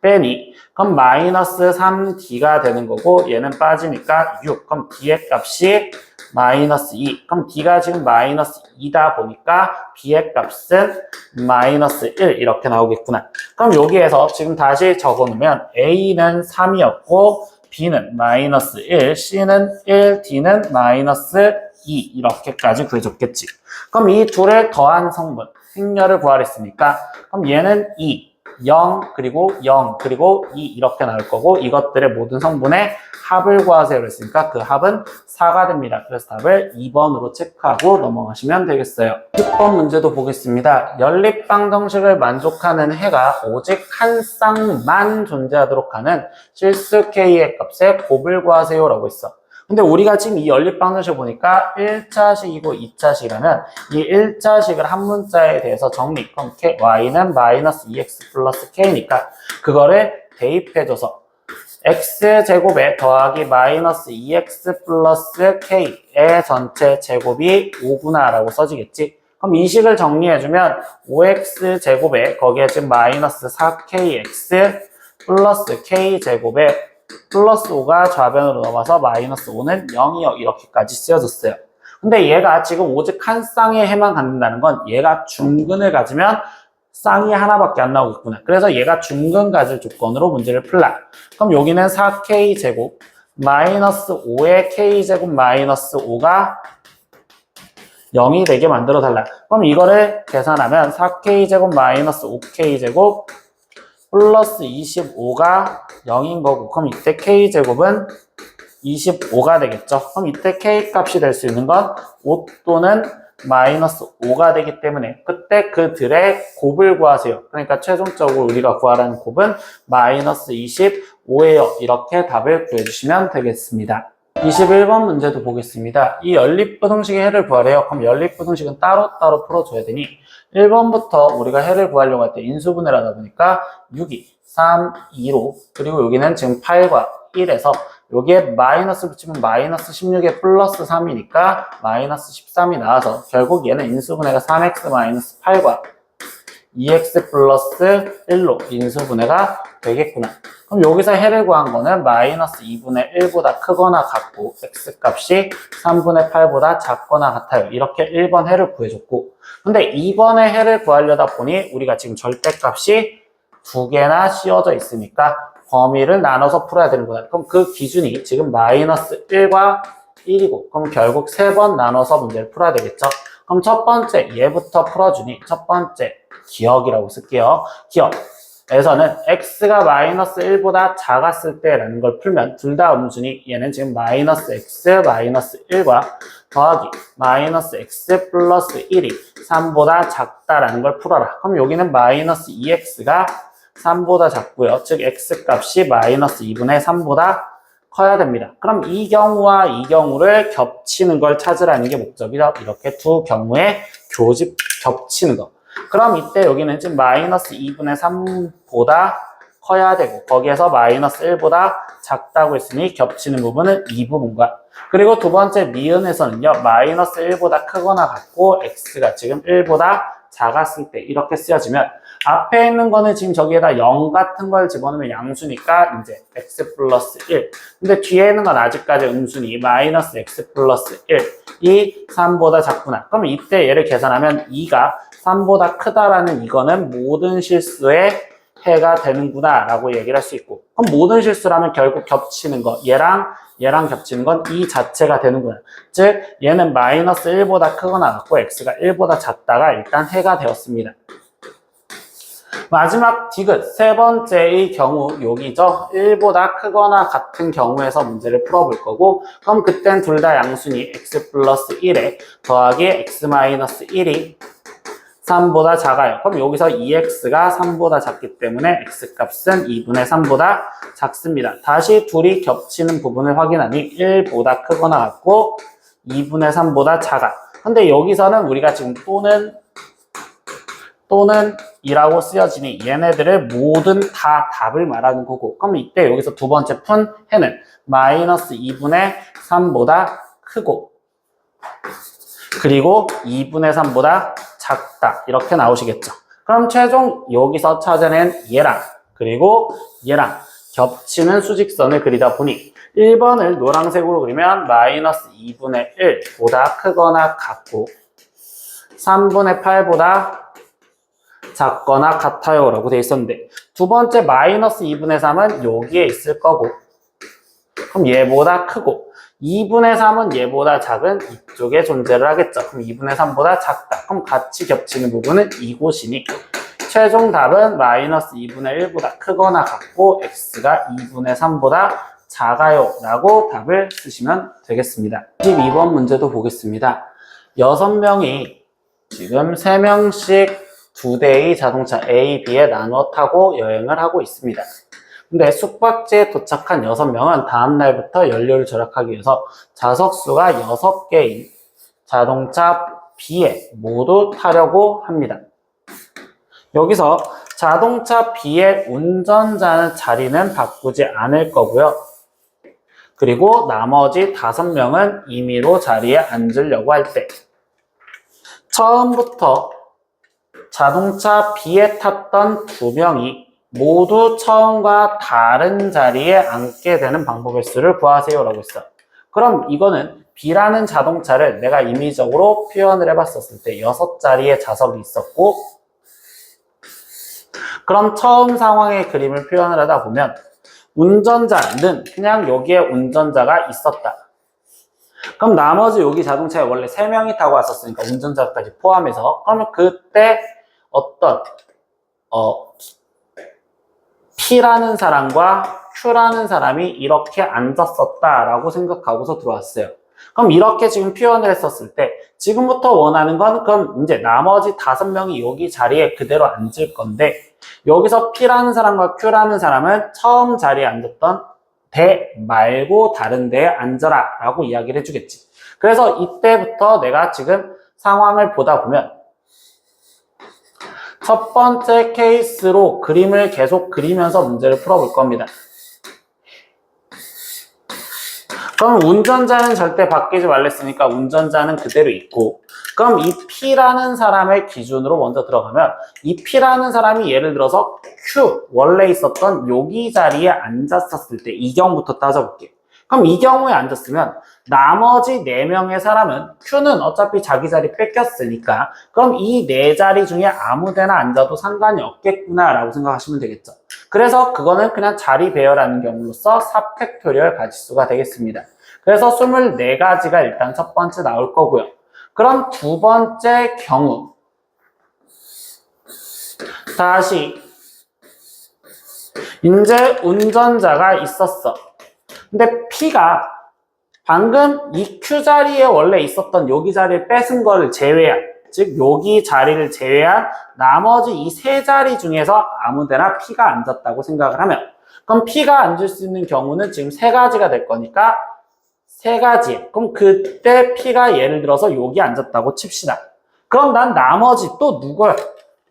빼니 그럼 마이너스 3D가 되는 거고 얘는 빠지니까 6 그럼 D의 값이 마이너스 2 그럼 D가 지금 마이너스 2다 보니까 B의 값은 마이너스 1 이렇게 나오겠구나. 그럼 여기에서 지금 다시 적어놓으면 A는 3이었고 B는 마이너스 1 C는 1 D는 마이너스 2 이렇게까지 구해줬겠지. 그럼 이 둘을 더한 성분 행렬을 구하랬으니까 그럼 얘는 2 0 그리고 0 그리고 2 이렇게 나올 거고 이것들의 모든 성분의 합을 구하세요 그랬으니까 그 합은 4가 됩니다. 그래서 답을 2번으로 체크하고 넘어가시면 되겠어요. 6번 문제도 보겠습니다. 연립방정식을 만족하는 해가 오직 한 쌍만 존재하도록 하는 실수 K의 값에 곱을 구하세요 라고 했어. 근데 우리가 지금 이 연립방정식을 보니까 1차식이고 2차식이라면 이 1차식을 한 문자에 대해서 정리. 그럼 y는 마이너스 2x 플러스 k니까 그거를 대입해줘서 x제곱에 더하기 마이너스 2x 플러스 k의 전체 제곱이 5구나 라고 써지겠지. 그럼 이 식을 정리해주면 5x제곱에 거기에 지금 마이너스 4kx 플러스 k제곱에 플러스 5가 좌변으로 넘어서 마이너스 5는 0이요. 이렇게까지 쓰여졌어요. 근데 얘가 지금 오직 한 쌍의 해만 갖는다는 건 얘가 중근을 가지면 쌍이 하나밖에 안 나오겠구나. 그래서 얘가 중근 가질 조건으로 문제를 풀라. 그럼 여기는 4k제곱 마이너스 5의 k제곱 마이너스 5가 0이 되게 만들어 달라. 그럼 이거를 계산하면 4k제곱 마이너스 5k제곱 플러스 25가 0인 거고 그럼 이때 k제곱은 25가 되겠죠. 그럼 이때 k 값이 될 수 있는 건 5 또는 마이너스 5가 되기 때문에 그때 그들의 곱을 구하세요. 그러니까 최종적으로 우리가 구하라는 곱은 마이너스 25예요. 이렇게 답을 구해주시면 되겠습니다. 21번 문제도 보겠습니다. 이 연립부등식의 해를 구하래요. 그럼 연립부등식은 따로따로 풀어줘야 되니 1번부터 우리가 해를 구하려고 할 때 인수분해를 하다 보니까 6이 3, 2로 그리고 여기는 지금 8과 1에서 여기에 마이너스 붙이면 마이너스 16에 플러스 3이니까 마이너스 13이 나와서 결국 얘는 인수분해가 3x 마이너스 8과 2x 플러스 1로 인수분해가 되겠구나. 그럼 여기서 해를 구한 거는 마이너스 2분의 1보다 크거나 같고 x값이 3분의 8보다 작거나 같아요. 이렇게 1번 해를 구해줬고, 근데 2번의 해를 구하려다 보니 우리가 지금 절대값이 두 개나 씌워져 있으니까 범위를 나눠서 풀어야 되는구나. 그럼 그 기준이 지금 마이너스 1과 1이고, 그럼 결국 3번 나눠서 문제를 풀어야 되겠죠. 그럼 첫 번째 얘부터 풀어주니 첫 번째 기억이라고 쓸게요. 기억에서는 x가 마이너스 1보다 작았을 때라는 걸 풀면 둘 다 음수니 얘는 지금 마이너스 x 마이너스 1과 더하기 마이너스 x 플러스 1이 3보다 작다라는 걸 풀어라. 그럼 여기는 마이너스 2x가 3보다 작고요. 즉 x값이 마이너스 2분의 3보다 커야 됩니다. 그럼 이 경우와 이 경우를 겹치는 걸 찾으라는 게 목적이죠. 이렇게 두 경우의 교집 겹치는 거. 그럼 이때 여기는 지금 마이너스 2분의 3보다 커야 되고 거기에서 마이너스 1보다 작다고 했으니 겹치는 부분은 이 부분과, 그리고 두 번째 미은에서는요 마이너스 1보다 크거나 같고 x가 지금 1보다 작았을 때 이렇게 쓰여지면 앞에 있는 거는 지금 저기에다 0 같은 걸 집어넣으면 양수니까 이제 x 플러스 1. 근데 뒤에 있는 건 아직까지 음수니 마이너스 x 플러스 1. 이 3보다 작구나. 그럼 이때 얘를 계산하면 2가 3보다 크다라는 이거는 모든 실수의 해가 되는구나 라고 얘기를 할 수 있고, 그럼 모든 실수라면 결국 겹치는 거, 얘랑 겹치는 건 이 자체가 되는구나. 즉 얘는 마이너스 1보다 크거나 같고 x가 1보다 작다가 일단 해가 되었습니다. 마지막 디귿 세 번째의 경우 여기죠. 1보다 크거나 같은 경우에서 문제를 풀어볼 거고, 그럼 그땐 둘 다 양수니 x 플러스 1에 더하기 x 마이너스 1이 3보다 작아요. 그럼 여기서 2x가 3보다 작기 때문에 x값은 2분의 3보다 작습니다. 다시 둘이 겹치는 부분을 확인하니 1보다 크거나 같고 2분의 3보다 작아. 근데 여기서는 우리가 지금 또는 이라고 쓰여지니 얘네들을 모든 다 답을 말하는 거고, 그럼 이때 여기서 두 번째 푼 해는 마이너스 2분의 3보다 크고 그리고 2분의 3보다 작다 이렇게 나오시겠죠. 그럼 최종 여기서 찾아낸 얘랑 그리고 얘랑 겹치는 수직선을 그리다 보니 1번을 노란색으로 그리면 마이너스 2분의 1보다 크거나 같고 3분의 8보다 작거나 같아요 라고 되어 있었는데, 두 번째 마이너스 2분의 3은 여기에 있을 거고, 그럼 얘보다 크고 2분의 3은 얘보다 작은 이쪽에 존재를 하겠죠. 그럼 2분의 3보다 작다. 그럼 같이 겹치는 부분은 이곳이니 최종 답은 마이너스 2분의 1보다 크거나 같고 x가 2분의 3보다 작아요 라고 답을 쓰시면 되겠습니다. 22번 문제도 보겠습니다. 6명이 지금 3명씩 2대의 자동차 A, B에 나눠 타고 여행을 하고 있습니다. 근데 숙박지에 도착한 6명은 다음날부터 연료를 절약하기 위해서 좌석수가 6개인 자동차 B에 모두 타려고 합니다. 여기서 자동차 B의 운전자는 자리는 바꾸지 않을 거고요. 그리고 나머지 5명은 임의로 자리에 앉으려고 할 때 처음부터 자동차 B에 탔던 2명이 모두 처음과 다른 자리에 앉게 되는 방법의 수를 구하세요 라고 했어요. 그럼 이거는 B라는 자동차를 내가 임의적으로 표현을 해봤었을 때 6자리의 좌석이 있었고, 그럼 처음 상황의 그림을 표현을 하다 보면 운전자는 그냥 여기에 운전자가 있었다. 그럼 나머지 여기 자동차에 원래 3명이 타고 왔었으니까 운전자까지 포함해서, 그러면 그때 어떤 P라는 사람과 Q라는 사람이 이렇게 앉았었다라고 생각하고서 들어왔어요. 그럼 이렇게 지금 표현을 했었을 때 지금부터 원하는 건 그럼 이제 나머지 5명이 여기 자리에 그대로 앉을 건데, 여기서 P라는 사람과 Q라는 사람은 처음 자리에 앉았던 대 말고 다른 데에 앉아라 라고 이야기를 해주겠지. 그래서 이때부터 내가 지금 상황을 보다 보면 첫 번째 케이스로 그림을 계속 그리면서 문제를 풀어볼 겁니다. 그럼 운전자는 절대 바뀌지 말랬으니까 운전자는 그대로 있고, 그럼 이 P라는 사람의 기준으로 먼저 들어가면 이 P라는 사람이 예를 들어서 Q, 원래 있었던 여기 자리에 앉았었을 때 이 경우부터 따져볼게요. 그럼 이 경우에 앉았으면 나머지 4명의 사람은 Q는 어차피 자기 자리 뺏겼으니까 그럼 이 4자리 중에 아무 데나 앉아도 상관이 없겠구나 라고 생각하시면 되겠죠. 그래서 그거는 그냥 자리 배열하는 경우로서 4팩토리얼 가지수가 되겠습니다. 그래서 24가지가 일단 첫 번째 나올 거고요. 그럼 두 번째 경우 다시 이제 운전자가 있었어. 근데 P가 방금 이 Q 자리에 원래 있었던 여기 자리를 뺏은 거를 제외한, 즉 여기 자리를 제외한 나머지 이 3자리 중에서 아무데나 P가 앉았다고 생각을 하면, 그럼 P가 앉을 수 있는 경우는 지금 3가지가 될 거니까 3가지. 그럼 그때 P가 예를 들어서 여기 앉았다고 칩시다. 그럼 난 나머지 또 누굴,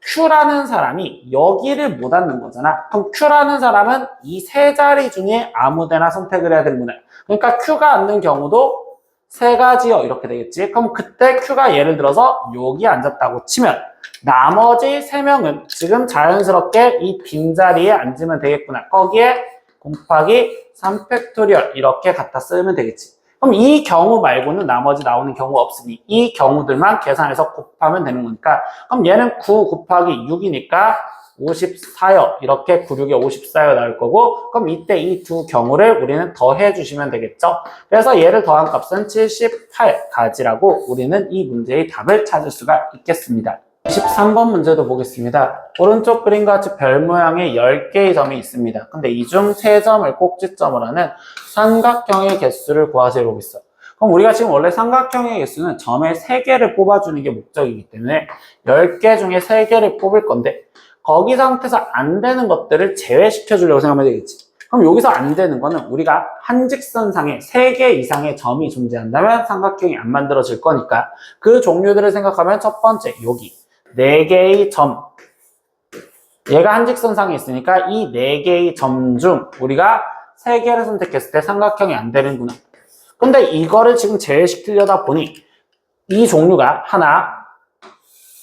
Q라는 사람이 여기를 못 앉는 거잖아. 그럼 Q라는 사람은 이 3자리 중에 아무데나 선택을 해야 되는구나. 그러니까 Q가 앉는 경우도 3가지요 이렇게 되겠지. 그럼 그때 Q가 예를 들어서 여기 앉았다고 치면 나머지 3명은 지금 자연스럽게 이 빈자리에 앉으면 되겠구나. 거기에 곱하기 3팩토리얼 이렇게 갖다 쓰면 되겠지. 그럼 이 경우 말고는 나머지 나오는 경우 없으니 이 경우들만 계산해서 곱하면 되는 거니까, 그럼 얘는 9 곱하기 6이니까 54요. 이렇게 9, 6에 54요 나올 거고, 그럼 이때 이 두 경우를 우리는 더해 주시면 되겠죠. 그래서 얘를 더한 값은 78가지라고 우리는 이 문제의 답을 찾을 수가 있겠습니다. 23번 문제도 보겠습니다. 오른쪽 그림과 같이 별 모양의 10개의 점이 있습니다. 근데 이 중 3점을 꼭지점으로 하는 삼각형의 개수를 구하세요 보고 있어요. 그럼 우리가 지금 원래 삼각형의 개수는 점의 3개를 뽑아주는 게 목적이기 때문에 10개 중에 3개를 뽑을 건데, 거기 상태에서 안 되는 것들을 제외시켜 주려고 생각하면 되겠지. 그럼 여기서 안 되는 거는 우리가 한 직선상에 3개 이상의 점이 존재한다면 삼각형이 안 만들어질 거니까 그 종류들을 생각하면 첫 번째 여기 4개의 점, 얘가 한 직선상에 있으니까 이 4개의 점 중 우리가 3개를 선택했을 때 삼각형이 안 되는구나. 근데 이거를 지금 제외시키려다 보니 이 종류가 하나,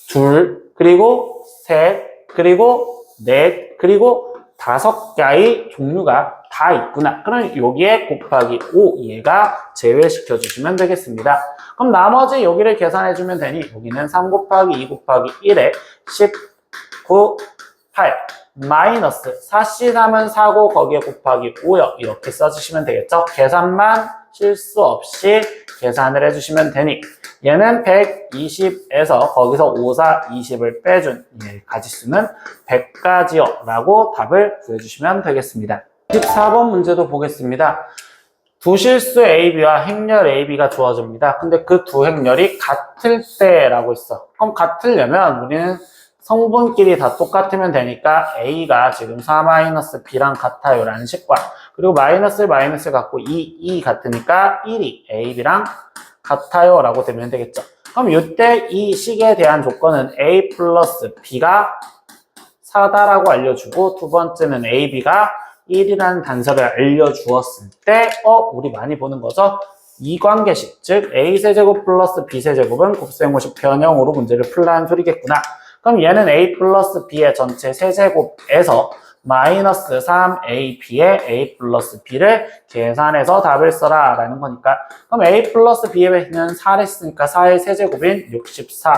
둘, 그리고 셋, 그리고 넷, 그리고 5개의 종류가 다 있구나. 그럼 여기에 곱하기 5 얘가 제외시켜 주시면 되겠습니다. 그럼 나머지 여기를 계산해 주면 되니 여기는 3 곱하기 2 곱하기 1에 19, 8 마이너스 4C3은 4고 거기에 곱하기 5요. 이렇게 써주시면 되겠죠. 계산만 실수 없이 계산을 해주시면 되니 얘는 120에서 거기서 5, 4, 20을 빼준 가지수는 100가지요 라고 답을 구해주시면 되겠습니다. 14번 문제도 보겠습니다. 두 실수 AB와 행렬 AB가 주어집니다. 근데 그 두 행렬이 같을 때라고 있어. 그럼 같으려면 우리는 성분끼리 다 똑같으면 되니까 A가 지금 4-B랑 같아요 라는 식과, 그리고 마이너스 갖고 2 같으니까 1이 AB랑 같아요 라고 되면 되겠죠. 그럼 이때 이 식에 대한 조건은 A 플러스 B가 4다라고 알려주고, 두 번째는 AB가 1이라는 단서를 알려주었을 때 우리 많이 보는 거죠. 이관계식, 즉 A세제곱 플러스 B세제곱은 곱셈공식 변형으로 문제를 풀라는 소리겠구나. 그럼 얘는 A 플러스 B의 전체 세제곱에서 마이너스 3AB의 A 플러스 B를 계산해서 답을 써라 라는 거니까, 그럼 A 플러스 B는 4를 했으니까 4의 세제곱인 64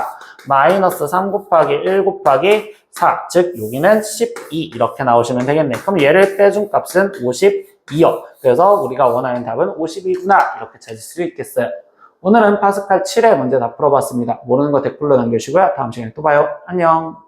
마이너스 3 곱하기 1 곱하기 4, 즉 여기는 12 이렇게 나오시면 되겠네. 그럼 얘를 빼준 값은 52요. 그래서 우리가 원하는 답은 52구나 이렇게 찾을 수 있겠어요. 오늘은 파스칼 7의 문제 다 풀어봤습니다. 모르는 거 댓글로 남겨주시고요. 다음 시간에 또 봐요. 안녕.